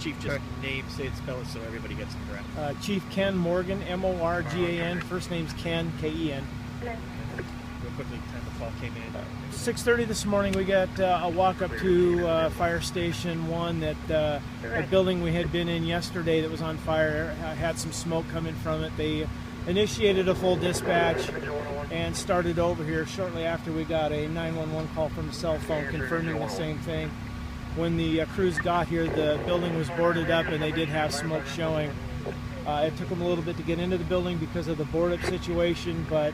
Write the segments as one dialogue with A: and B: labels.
A: Chief, just name, say, and spell it so everybody gets it correct.
B: Chief Ken Morgan, M-O-R-G-A-N. First name's Ken, K-E-N.
A: Real quickly, time the call came in.
B: 6:30 this morning, we got a walk up to Fire Station 1. That a building we had been in yesterday that was on fire had some smoke coming from it. They initiated a full dispatch and started over here. Shortly after, we got a 911 call from a cell phone confirming the same thing. When the crews got here, the building was boarded up and they did have smoke showing. It took them a little bit to get into the building because of the board-up situation, but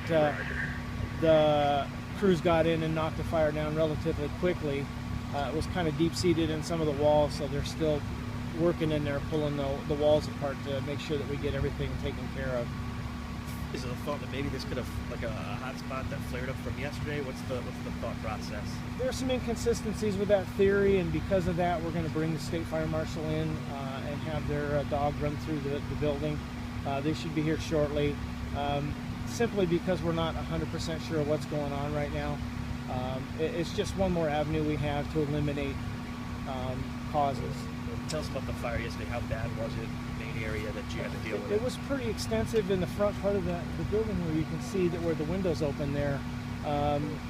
B: the crews got in and knocked the fire down relatively quickly. It was kind of deep-seated in some of the walls, so they're still working in there, pulling the walls apart to make sure that we get everything taken care of.
A: Is it a thought that maybe this could have, like a hot spot that flared up from yesterday? What's the thought process?
B: There's some inconsistencies with that theory, and because of that, we're going to bring the state fire marshal in and have their dog run through the building. They should be here shortly, simply because we're not 100% sure what's going on right now. It's just one more avenue we have to eliminate causes.
A: Tell us about the fire yesterday. How bad was it? Main area that you had to deal with?
B: It was pretty extensive in the front part of the building, where you can see that where the windows open there.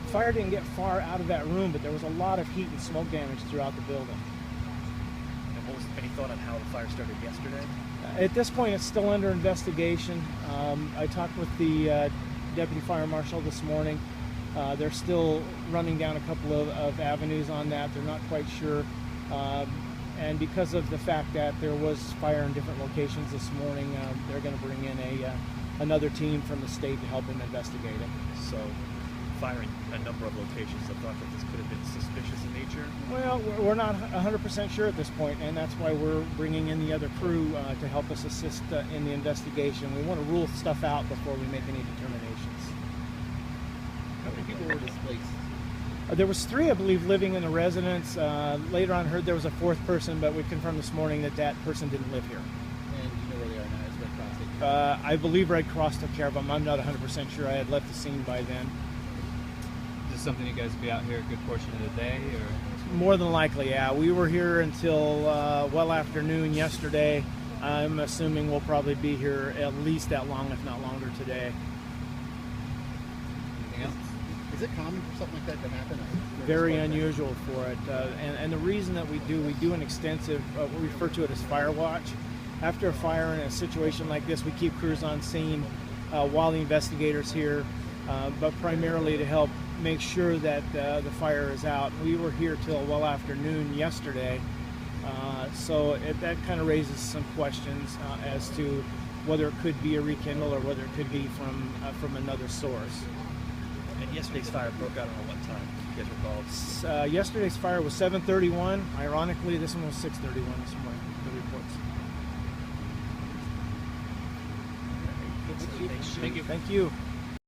B: Fire didn't get far out of that room, but there was a lot of heat and smoke damage throughout the building.
A: And what was any thought on how the fire started yesterday?
B: At this point, it's still under investigation. I talked with the deputy fire marshal this morning. They're still running down a couple of avenues on that. They're not quite sure. And because of the fact that there was fire in different locations this morning, they're going to bring in another team from the state to help them investigate it.
A: So, firing a number of locations, I thought that this could have been suspicious in nature?
B: Well, we're not 100% sure at this point, and that's why we're bringing in the other crew to help us assist in the investigation. We want to rule stuff out before we make any determinations.
C: How many people were displaced?
B: There was 3, I believe, living in the residence. Later on, heard there was a 4th person, but we confirmed this morning that person didn't live here.
C: And do you know where they are now? Is Red Cross taking care of them?
B: I believe Red Cross took care of them. I'm not 100% sure. I had left the scene by then.
D: Is this something you guys will be out here a good portion of the day, or?
B: More than likely, yeah. We were here until well after noon yesterday. I'm assuming we'll probably be here at least that long, if not longer, today.
D: Anything else?
C: Is it common for something like that to happen?
B: Very unusual for it, and the reason that we do an extensive, we refer to it as fire watch. After a fire in a situation like this, we keep crews on scene while the investigators here, but primarily to help make sure that the fire is out. We were here till well after noon yesterday, so that kind of raises some questions as to whether it could be a rekindle or whether it could be from another source.
A: And yesterday's fire broke out around what time? You guys recall?
B: Yesterday's fire was 7:31. Ironically, this one was 6:31 this morning, the reports.
A: Thank you.
B: Thank you.